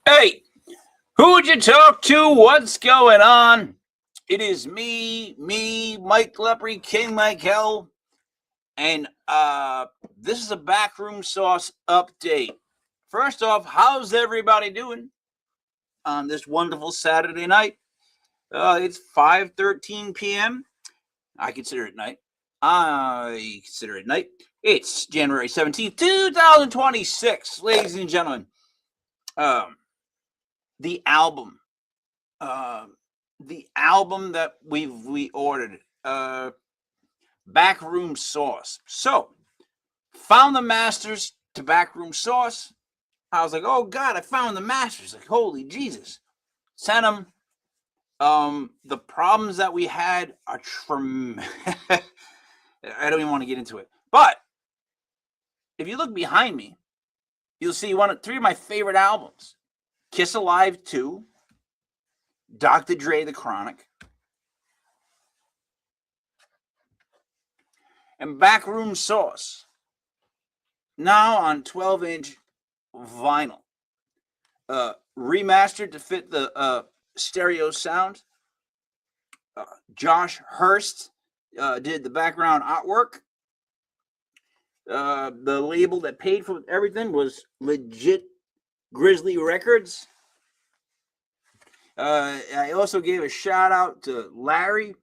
Hey, who'd you talk to? What's going on? It is me, Mike Lepre, King Michael, and this is a backroom sauce update. First off, how's everybody doing on this wonderful Saturday night? It's 5:13 p.m. I consider it night. I consider it night. It's January 17th, 2026, ladies and gentlemen. Um, the album uh, the album that we ordered, Backroom Sauce. So found the masters to Backroom Sauce. I was like, oh God, I found the masters. Like, holy Jesus. Sent them. The problems that we had are I don't even want to get into it. But if you look behind me, you'll see three of my favorite albums. Kiss Alive 2, Dr. Dre The Chronic, and Backroom Sauce, now on 12-inch vinyl, remastered to fit the stereo sound. Josh Hurst did the background artwork. The label that paid for everything was Legit Grizzly Records. I also gave a shout out to Larry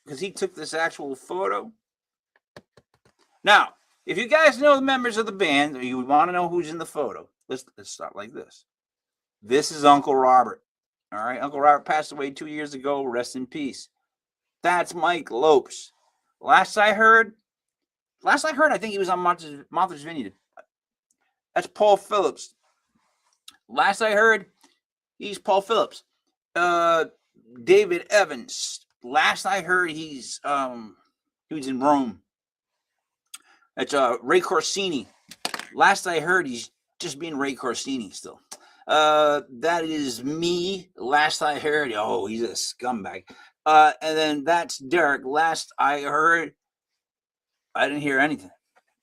because he took this actual photo. Now, if you guys know the members of the band, or you would want to know who's in the photo, let's start like this. This is Uncle Robert. All right, Uncle Robert passed away 2 years ago. Rest in peace. That's Mike Lopes. Last I heard, I think he was on Martha's Vineyard. That's Paul Phillips. Last I heard, he's Paul Phillips. David Evans. Last I heard, he was in Rome. That's Ray Corsini. Last I heard, he's just being Ray Corsini still. That is me. Last I heard, oh, he's a scumbag. And then that's Derek. Last I heard, I didn't hear anything.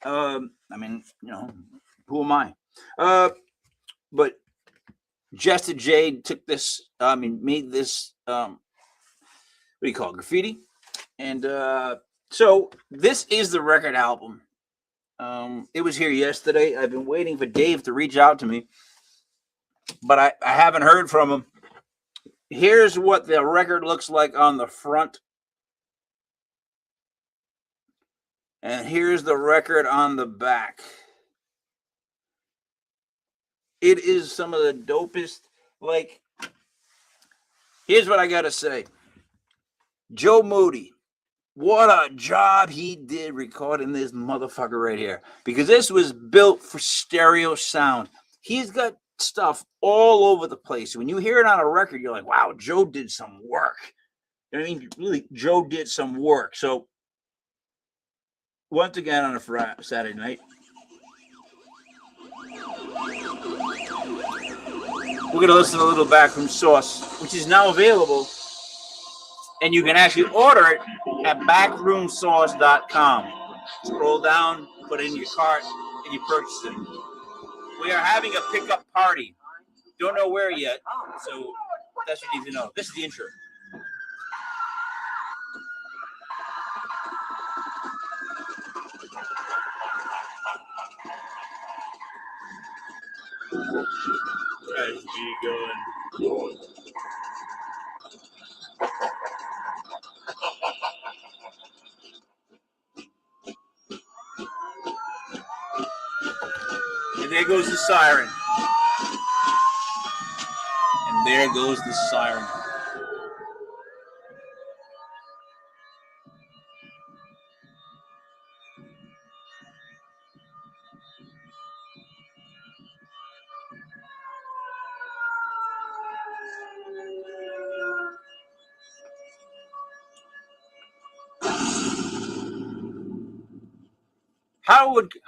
I mean, who am I? But Jester Jade took this, made this, what do you call it, graffiti? And so this is the record album. It was here yesterday. I've been waiting for Dave to reach out to me, but I haven't heard from him. Here's what the record looks like on the front. And here's the record on the back. It is some of the dopest. Like, here's what I got to say. Joe Moody. What a job he did recording this motherfucker right here. Because this was built for stereo sound. He's got stuff all over the place. When you hear it on a record, you're like, wow, Joe did some work. You know what I mean? Really, Joe did some work. So, once again on a Saturday night, we're going to listen to a little Backroom Sauce, which is now available. And you can actually order it at backroomsauce.com. Scroll down, put it in your cart, and you purchase it. We are having a pickup party. Don't know where yet, so that's what you need to know. This is the intro. As we going. And there goes the siren. And there goes the siren.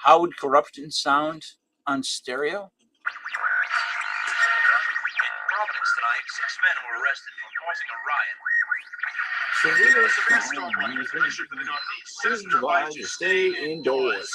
How would corruption sound on stereo? In Providence tonight, 6 men were arrested for causing a riot. Severe storm warning is issued for the Northeast. Citizens advised to stay indoors.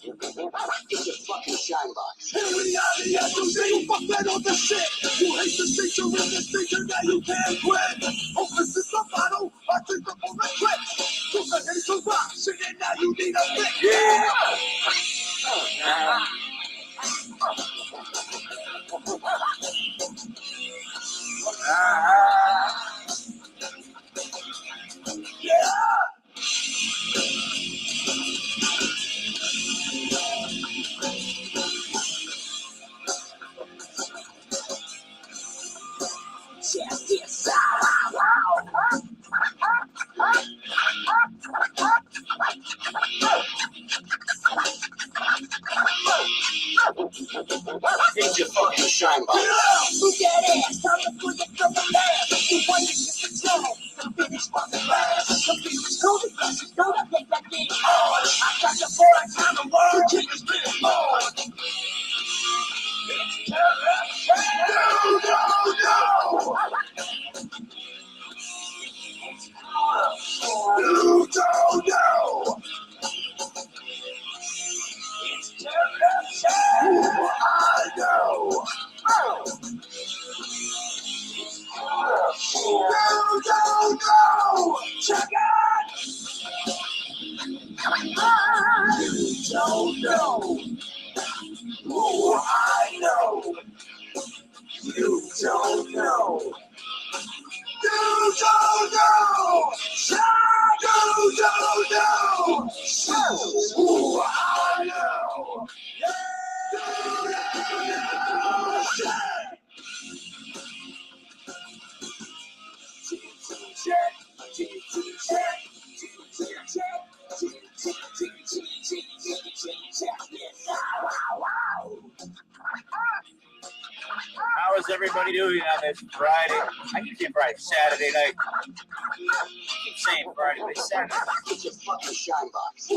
Get your fucking shine box. Hey, you fuck that on the shit. You hate the teacher and the teacher that you can't quit. Open this up bottle, I think up on the clip. Took the hit to rock, shit, and now you need a fix. Yeah. Get your fucking shine box. Move that ass, time to put it from the lab. You want to get the tone, the finish fucking fast. The feeling's cool, the glasses don't take that thing on. I got the boy, time to work. The kid is spinning on. It's You don't know. It's terrible. I know. You don't know. Check it. You don't know. Oh, I know. You don't know. You don't know. You don't know. Oh, I know. You don't know. How is everybody doing on this Friday? I keep saying Friday, Saturday night. I keep saying Friday, but it's Saturday. Get your fucking shine box.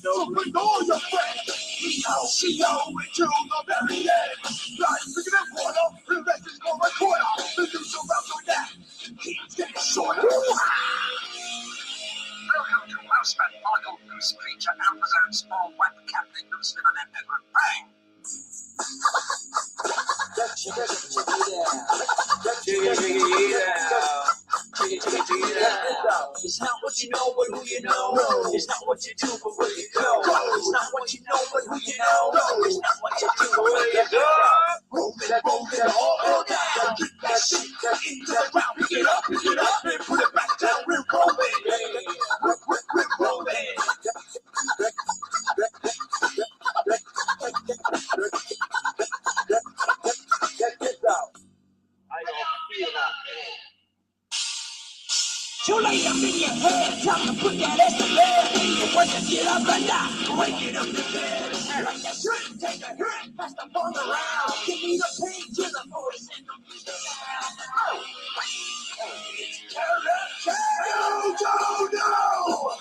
So bring all your friends. We know she know it to the very end. Like picking up water, the rest is for a quarter. The news around on that. Keep getting shorter. Welcome to Mouseman, Michael, Goose Creature, Amazon, Small, Whack, Captain, Goose, Living, and Edward. Bang! It's not what you know, but who you know. It's not what you do, but where you go. It's not what you know, but who you know. It's not what you do, but where you go. Roll it all down. Get that shit into the ground. Pick it up, and put it back down. We're rolling. We're rolling. I don't feel nothing. You lay up in your head, time to put that ass to bed. You want to get up and down, break it up to bed. Like that shit, take a hit, pass the ball around. Give me the pain to the voice and the sound. It's terrible. You don't know.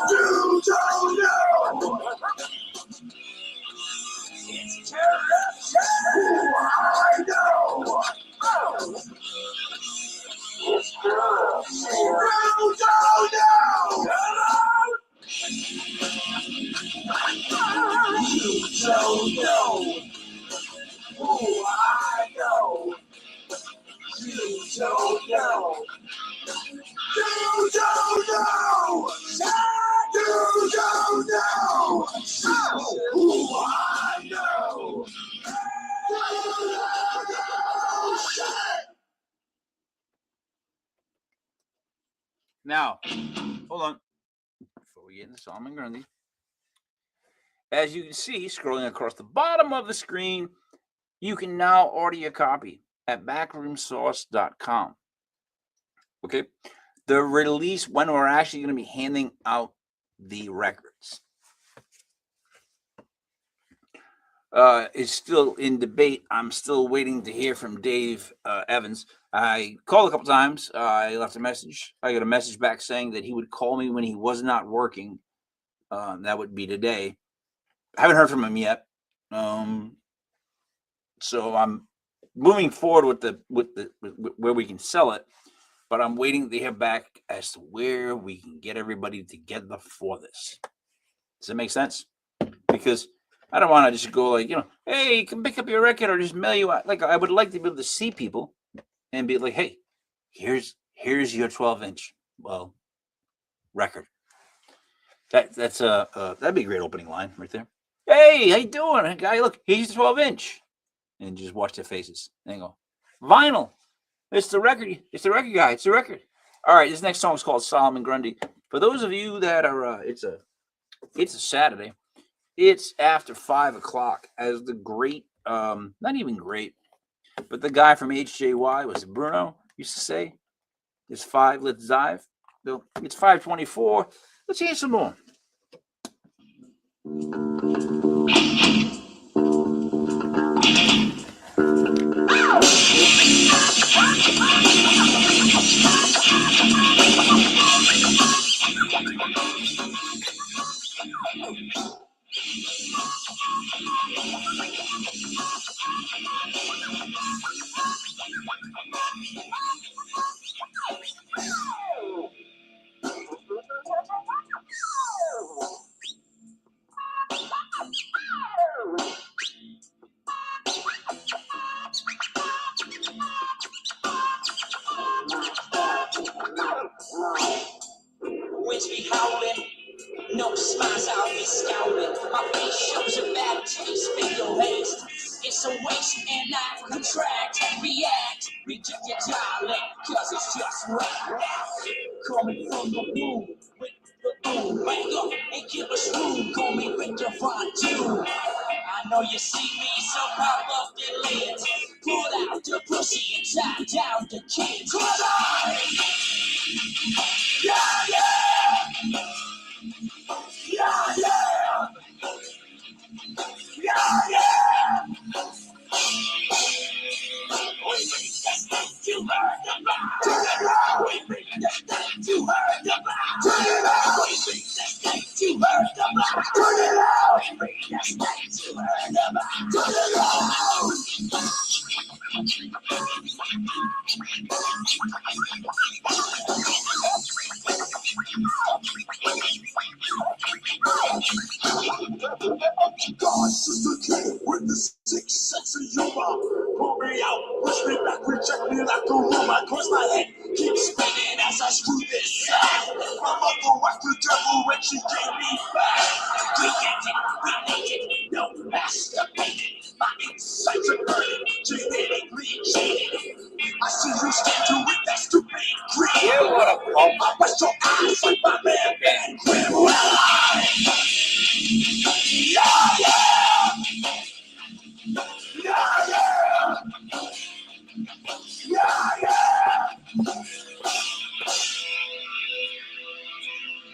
You don't know. It's terrible. I know. It's terrible. You don't know. You don't know. Oh, I know. You don't know. You don't know. You don't know. Oh, I know. Now, hold on. Before we get into Solomon Grundy. As you can see, scrolling across the bottom of the screen, you can now order your copy at backroomsource.com. Okay. The release, when we're actually going to be handing out the records, is still in debate. I'm still waiting to hear from Dave Evans. I called a couple times. I left a message. I got a message back saying that he would call me when he was not working. That would be today. I haven't heard from him yet. So I'm moving forward with where we can sell it. but I'm waiting to hear back as to where we can get everybody together for this. Does that make sense? Because I don't want to just go like, hey, you can pick up your record or just mail you out. Like, I would like to be able to see people and be like, hey, here's your 12-inch record. That's that'd be a great opening line right there. Hey, how you doing, hey, guy? Look, here's the 12-inch, and just watch their faces and go, vinyl. It's the record. It's the record guy. It's the record. All right, this next song is called Solomon Grundy. For those of you that are, it's a Saturday. It's after 5:00, as the great, not even great, but the guy from HJY, was it Bruno, used to say, it's 5, let's dive. So it's 5:24. Let's hear some more. Winds be howling, no smiles, I'll be scowling. My face shows a bad taste, fatal haste. It's a waste and I contract, react, reject your darling, cause it's just right. Coming from the womb, with the boom, bang up and give us room. Call me Victor Von Doom. I know you see me, so pop up the lid. Pull out the pussy and tie down the kids. Come on! Yeah, yeah! Yeah, yeah! Yeah, yeah! We bring the thing you heard about. Turn it around. We bring the thing you heard about. Turn it around. We bring the thing you heard about. Turn it around. We bring the thing you heard about. Turn it around. God, sister K with the 6 sense of humor. Pull me out, push me back, reject me like a rumor. Cause my head keeps spinning as I screw this up. My mother whacked the devil when she gave me back. Related, no masturbated. My insides are burning, genetically jaded. I see you stand to with that stupid grin. I bust your eyes like my man Ben Grimm. Well, yeah, yeah! Yeah, yeah! Yeah, yeah!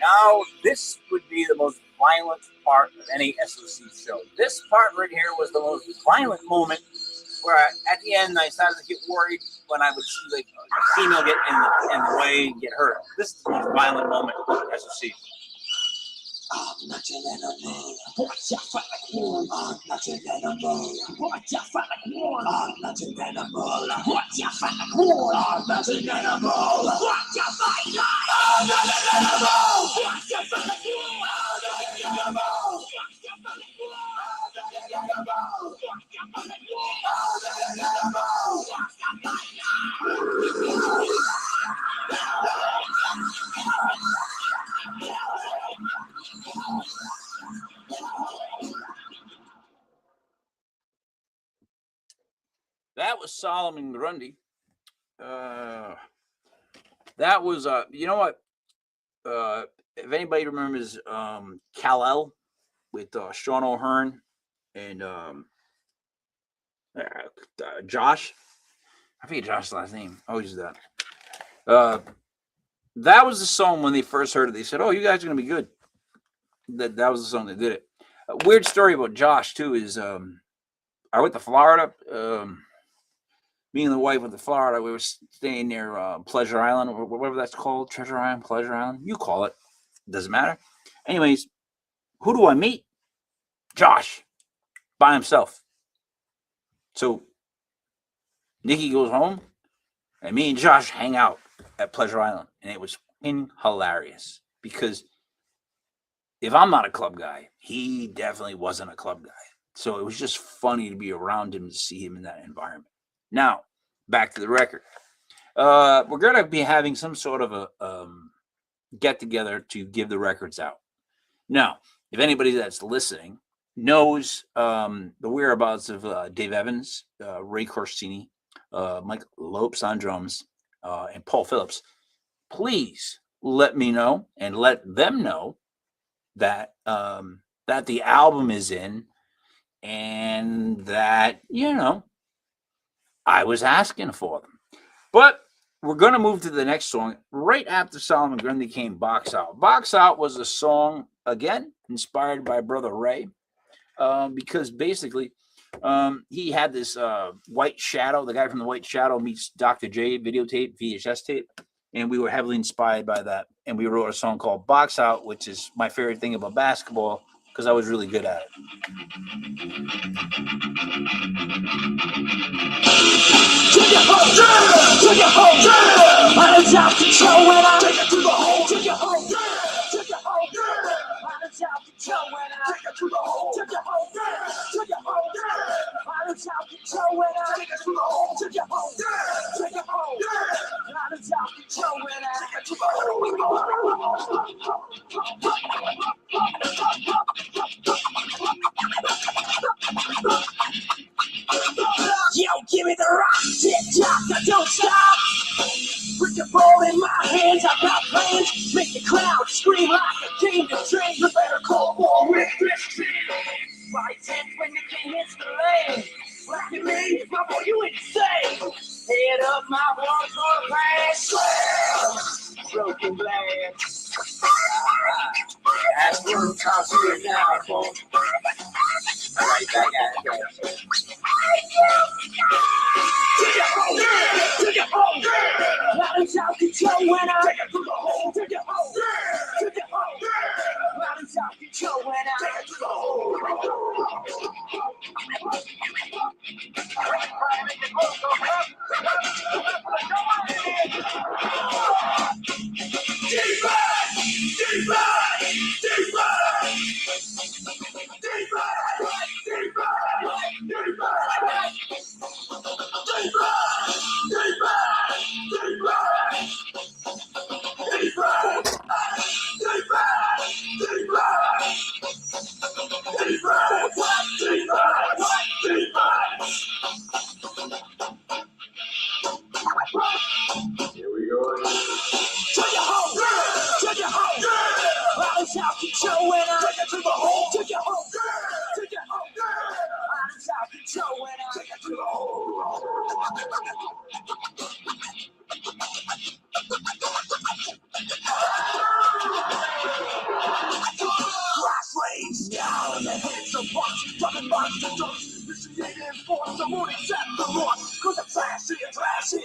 Now, this would be the most violent part of any SOC show. This part right here was the most violent moment where at the end I started to get worried when I would see like a female get in the way and get hurt. This is the most violent moment of SOC. I'm not an animal. Watch out, fight like one. I'm not an animal. Watch out, fight like one. I'm not an animal. Watch out, fight like one. I'm not an animal. Watch out, fight like I'm not an animal. Watch out, fight like one. I'm not an animal. Watch out, fight like one. I'm not an animal. Watch out, fight like one. I'm not an animal. Watch out, fight like That was Solomon Grundy. That was you know what? If anybody remembers Kal-El with Sean O'Hearn and Josh, I forget Josh's last name. I always do that. That was the song when they first heard it. They said, "Oh, you guys are gonna be good." That was the song that did it. A weird story about Josh too is I went to Florida. Me and the wife went to Florida. We were staying near Pleasure Island, or whatever that's called. Treasure Island, Pleasure Island. You call it. Doesn't matter. Anyways, who do I meet? Josh, by himself. So Nikki goes home, and me and Josh hang out. at Pleasure Island, and it was hilarious because if I'm not a club guy, he definitely wasn't a club guy. So it was just funny to be around him, to see him in that environment. Now, back to the record. We're going to be having some sort of a get together to give the records out. Now, if anybody that's listening knows the whereabouts of Dave Evans, Ray Corsini, Mike Lopes on drums, and Paul Phillips, please let me know and let them know that that the album is in, and that, you know, I was asking for them. But we're going to move to the next song. Right after Solomon Grundy came Box Out. Box Out was a song, again, inspired by Brother Ray, because basically he had this White Shadow, the guy from the White Shadow meets Dr. J videotape, VHS tape, and we were heavily inspired by that. And we wrote a song called Box Out, which is my favorite thing about basketball because I was really good at it. Take your home, yeah! Take your home, yeah! I was out control when I take it to the hole. Take your home, yeah! Take your home, yeah! I was out control when I take it to the hole. Take your home, yeah! Take your home, yeah! I was out control when I take it to the hole. Take your home, yeah! Take your home, yeah! I was out control when I take it to the hole. Yo, give me the rock, tick tock, I don't stop. Put the ball in my hands, I got plans. Make the crowd scream like a game to train. You better call for with this team. By 10 when the king hits the lane. Black and me, my boy, you insane. Head up, my walls on the pass. Broken glass. That's where I'm talking now, folks. All right, back at it. Take it home, yeah! Take it home, yeah! Loud and shout, control when I take it to the hole. Take it home, yeah! Take it home, yeah! Loud and shout, control when I take it to the hole. Here we go. Take it home, yeah! Take it home, yeah! Loud and shout, control when I take it to the hole. Take it home, yeah! Take it home, yeah! Loud and shout, control when I take it to the hole. Crossways down, the heads of bucks, dropping bombs to dust. Initiating force, the moon is at the loss. Cause the flash in.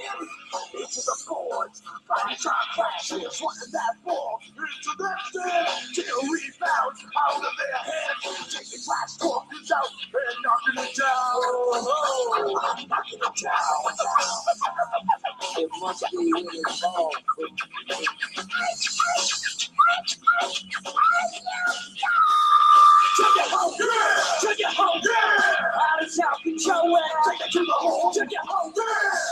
Into the boards, body time crashes, running that ball into their stand. Till rebounds out of their hands, taking glass corkers out and knocking it down. Knocking it down. It must be in his ball. Take it home, yeah! Take it home, yeah! Out of town, control when I take it to the hole. Take it home, yeah!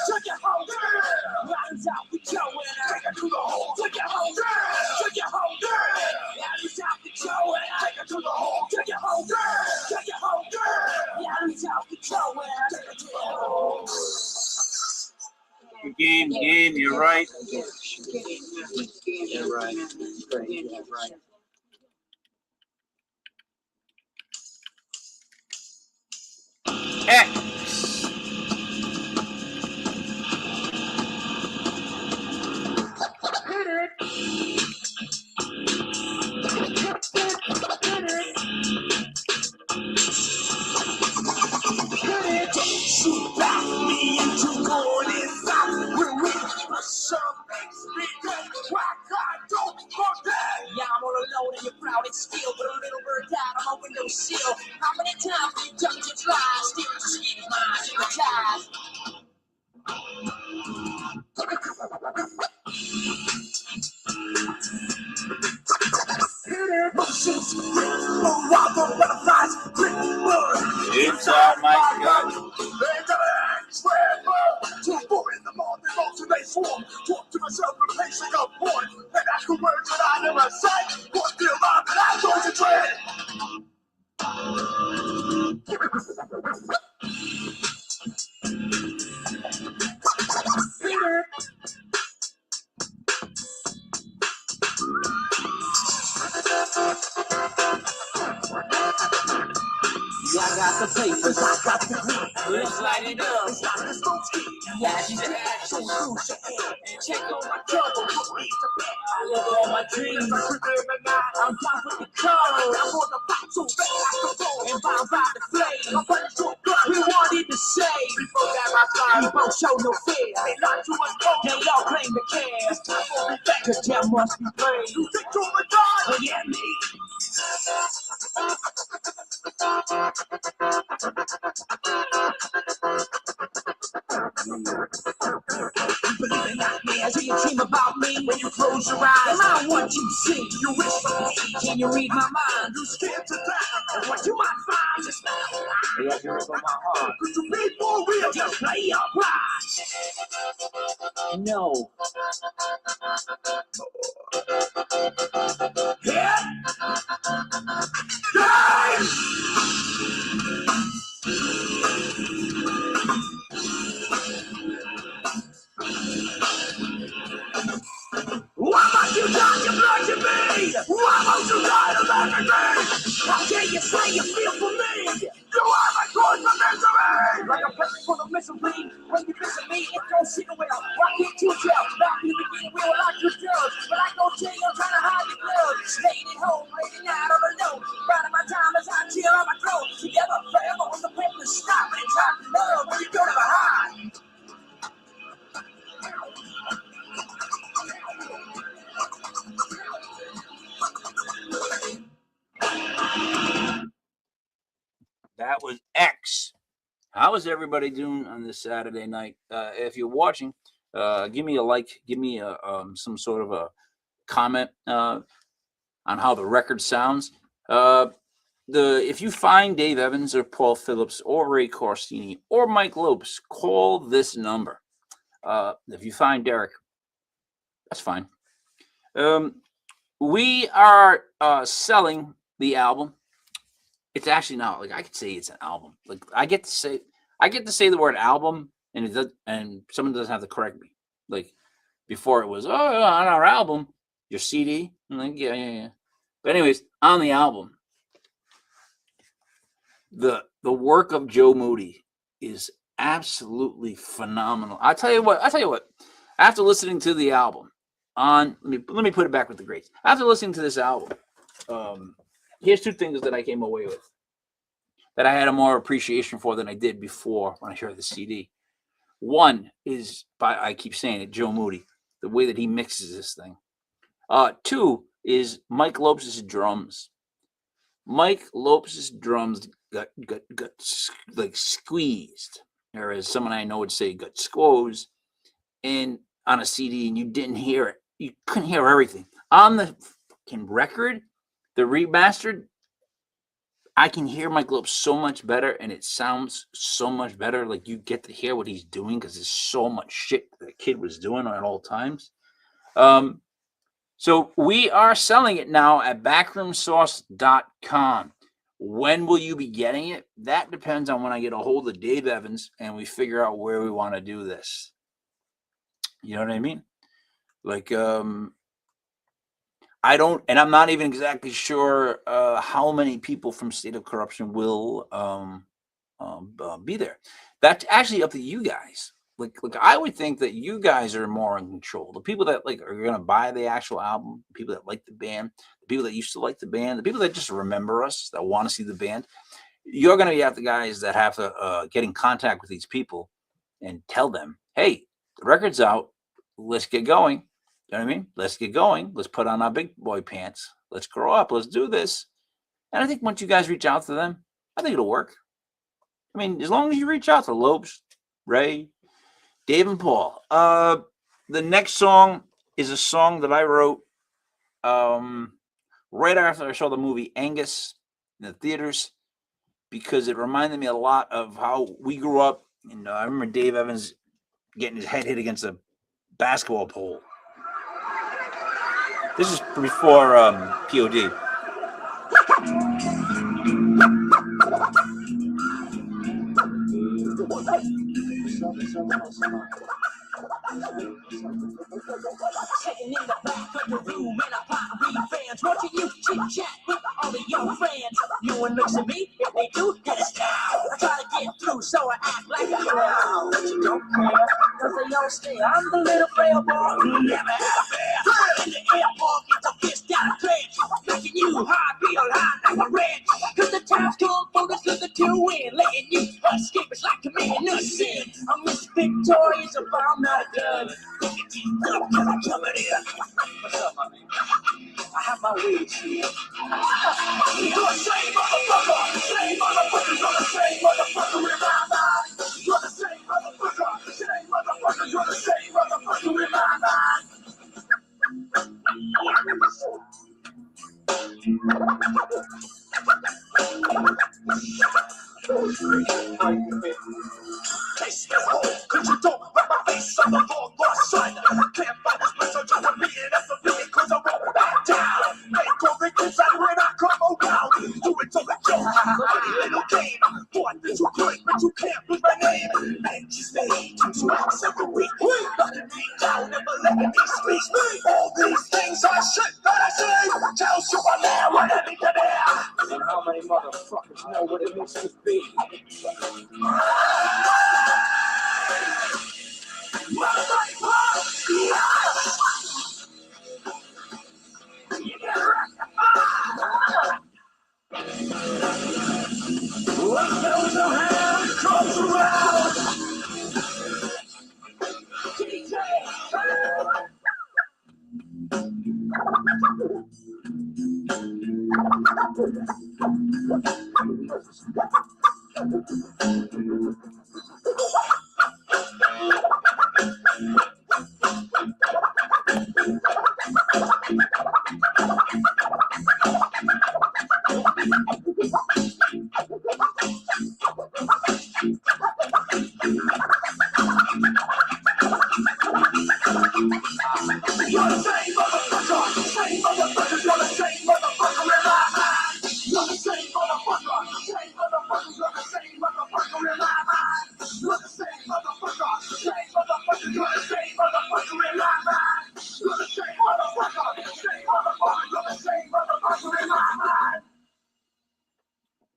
Take it home, yeah! Out of town, control when I take it to the hole. Take it home, yeah! Take it home, yeah! Out of town, control when I take it to the hole. Take it home, yeah! Take it home, yeah! Out of town, control when I take it to the hole. Game, you're right. You're right. You're right. X. Shoot back me into going inside. We're with some experience. Why God don't forget? Yeah, I'm all alone in your crowded steel, but a little bird died on my windowsill. How many times have you done to try? Still to see my hypnotized. Motions, lava butterflies, brick blood. Inside my gut. Till 4 in the morning, most of they swarm. Talk to myself and pacing up porn. And ask the words that I never said. What the alive and I concentrate. Yeah, I got the papers, I got the green. Let's light it up. It's not the smoke ski. Yeah, she's an action. Cruise your head and check on my trouble. Put me to bed. I live all my dreams. I'm down with the code. I'm on the fight so bad I can fall and bound by the flame. I'm punching to a gun. We wanted to say before that my time. We won't show no fear. They lie to us both. They all claim to care. It's time for me back. Cause there must be pain. You think you're a god? Oh yeah, me. Believe in nightmares, do you dream about me? When you close your eyes, am I what you see? You wish for me, can you read my mind? You scared to die, and what you might find is not a lie. Yeah, you're over my heart. Could you be for real? Just play your part. No. Yeah. Die! Why must you die your blood to me? Why must you die of everything? How dare you say you feel for me? You are my cause of misery. Like a person full of misery. When you visit me, it don't sit well. Why can't you tell? Back in the beginning, we were like your girls. But like no chain, I'm trying to hide the gloves. Staying at home, late at night all alone. Riding my time as I chill on my throne. Together forever on the way to stop. And it's hard to love when you go to the high. That was X. How is everybody doing on this Saturday night? If you're watching, give me a like, give me a, some sort of a comment on how the record sounds. If you find Dave Evans or Paul Phillips or Ray Corsini or Mike Lopes, call this number. If you find Derek, that's fine. We are selling the album. It's actually not like I could say it's an album. Like I get to say the word album, and it does, and someone doesn't have to correct me. Like before, it was on our album, your CD. I'm like yeah. But anyways, on the album, the work of Joe Moody is absolutely phenomenal. I tell you what. After listening to the album, let me put it back with the greats. After listening to this album, here's two things that I came away with that I had a more appreciation for than I did before when I heard the CD. One is I keep saying it, Joe Moody, the way that he mixes this thing. Two is Mike Lopes' drums. Mike Lopes' drums got like squeezed, or as someone I know would say, got squoze, and on a CD, and you didn't hear it. You couldn't hear everything on the fucking record. The remastered, I can hear Mike Lopes so much better, and it sounds so much better. Like you get to hear what he's doing because there's so much shit the kid was doing at all times. So we are selling it now at backroomsource.com. When will you be getting it? That depends on when I get a hold of Dave Evans and we figure out where we want to do this. You know what I mean? Like, I don't, and I'm not even exactly sure how many people from State of Corruption will be there. That's actually up to you guys. Like I would think that you guys are more in control. The people that like are gonna buy the actual album, the people that like the band, the people that used to like the band, the people that just remember us, that want to see the band. You're gonna have the guys that have to get in contact with these people and tell them, hey, the record's out. Let's get going. You know what I mean? Let's get going. Let's put on our big boy pants. Let's grow up. Let's do this. And I think once you guys reach out to them, I think it'll work. I mean, as long as you reach out to Lopes, Ray, Dave, and Paul. The next song is a song that I wrote right after I saw the movie Angus in the theaters, because it reminded me a lot of how we grew up. And I remember Dave Evans getting his head hit against a basketball pole. This is before POD. Sitting in the back of the room and I probably fans watching you chit chat with all of your friends. No one looks at me, if they do, get us down. I try to get through, so I act like a clown. But you don't care, cause they all stay. I'm the little frail boy who never had a bear. In the airport, get a fist down a trench. Making you hard, real hard like a wrench. Cause the time's come for us to win. Letting you escape is like committing a sin. I'm Miss Victorious if I'm not done. Look at these up, cause I'm coming in. What's up, my man? I have my weed here. You're the same motherfucker, same motherfucker, you're the same motherfucker in my mind. You're the same motherfucker, same motherfucker, you're the same motherfucker in my mind. Taste the hole, cause you don't wrap my face on the floor, lost sight. Can't find this place, I'm trying to beat it up the beat, cause I won't back down. Make all the kids out when I come around. Do it to the joke, funny little game. Thought that you could, but you can't put my name. And you stay 2 spots every week. Knocking me down, never letting me speak. All these things are shit that I say. Tell Superman what I need to be. And how many motherfuckers know what it means to be?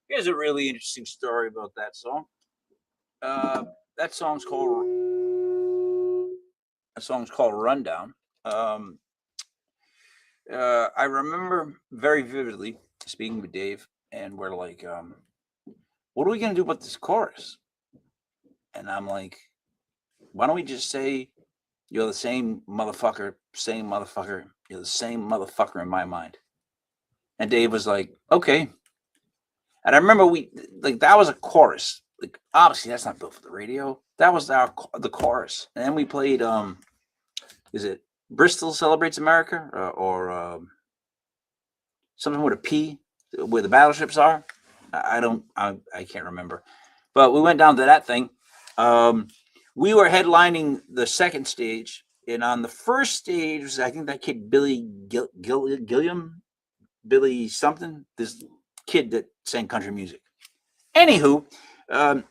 Here's a really interesting story about that song. That song's called Rundown. I remember very vividly speaking with Dave, and we're like, what are we gonna do about this chorus? And I'm like, why don't we just say, you're the same motherfucker, you're the same motherfucker in my mind. And Dave was like, okay. And I remember that was a chorus. Like, obviously that's not built for the radio. That was the chorus. And then we played is it Bristol Celebrates America or something with a P, where the battleships are? I can't remember. But we went down to that thing. We were headlining the second stage, and on the first stage, I think that kid Billy Gilliam, Billy something, this kid that sang country music. Anywho, I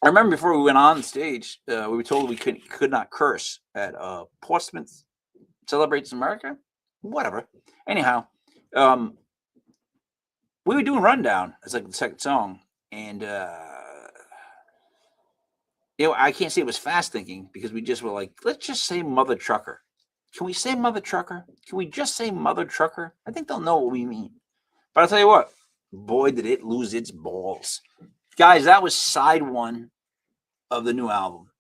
remember before we went on stage, we were told we could not curse at Portsmouth Celebrates America, whatever. Anyhow, we were doing Rundown. It's like the second song, and I can't say it was fast thinking, because we just were like, let's just say Mother Trucker. Can we say Mother Trucker? Can we just say Mother Trucker? I think they'll know what we mean. But I'll tell you what, boy, did it lose its balls. Guys, that was side one of the new album.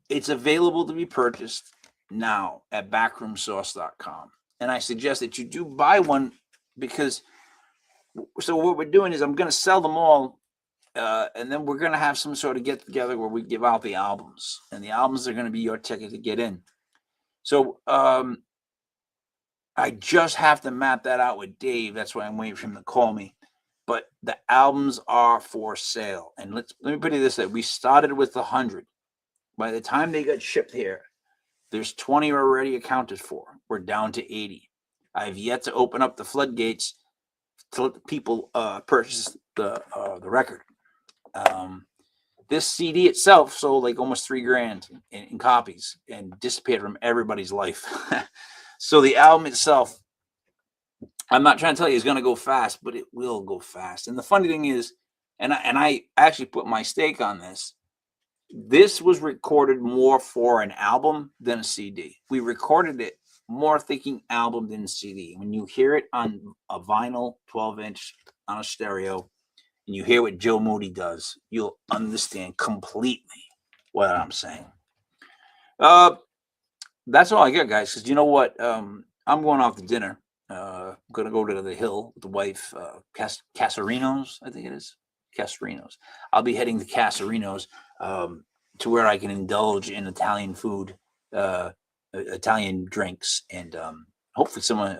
It's available to be purchased now at backroomsource.com. And I suggest that you do buy one, because so what we're doing is I'm going to sell them all. And then we're going to have some sort of get together where we give out the albums, and the albums are going to be your ticket to get in. So I just have to map that out with Dave. That's why I'm waiting for him to call me. But the albums are for sale. And let me put it this way. We started with 100. By the time they got shipped here, there's 20 already accounted for. We're down to 80. I've yet to open up the floodgates to let the people purchase the record. This CD itself sold like almost $3,000 in copies and disappeared from everybody's life. So the album itself, I'm not trying to tell you it's going to go fast, but it will go fast. And the funny thing is, and I actually put my stake on this. This was recorded more for an album than a CD. We recorded it more thinking album than CD. When you hear it on a vinyl 12-inch on a stereo, and you hear what Joe Moody does, you'll understand completely what I'm saying. That's all I got, guys, because you know what? I'm going off to dinner. I'm going to go to the Hill with the wife, Casarinos, I think it is. Casarinos. I'll be heading to Casarinos to where I can indulge in Italian food, Italian drinks, and hopefully someone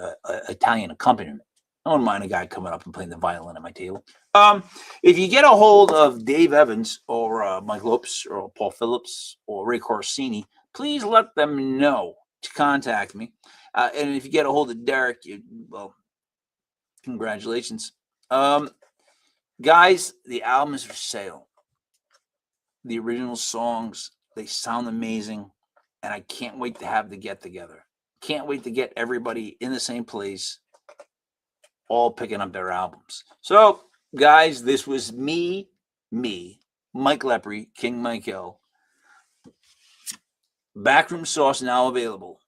Italian accompaniment. I don't mind a guy coming up and playing the violin at my table. If you get a hold of Dave Evans or Mike Lopes or Paul Phillips or Ray Corsini, please let them know to contact me. And if you get a hold of Derek, well, congratulations. Guys, the album is for sale. The original songs, they sound amazing. And I can't wait to have the get together. Can't wait to get everybody in the same place, all picking up their albums. So, guys, this was me, Mike Lepre, King Michael. Backroom Sauce now available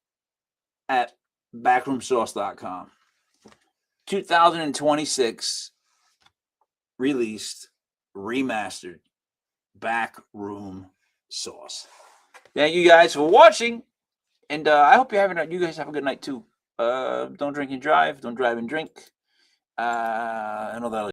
at backroomsauce.com. 2026 released, remastered Backroom Sauce. Thank you guys for watching, and I hope you guys have a good night too. Don't drink and drive. Don't drive and drink. And all that.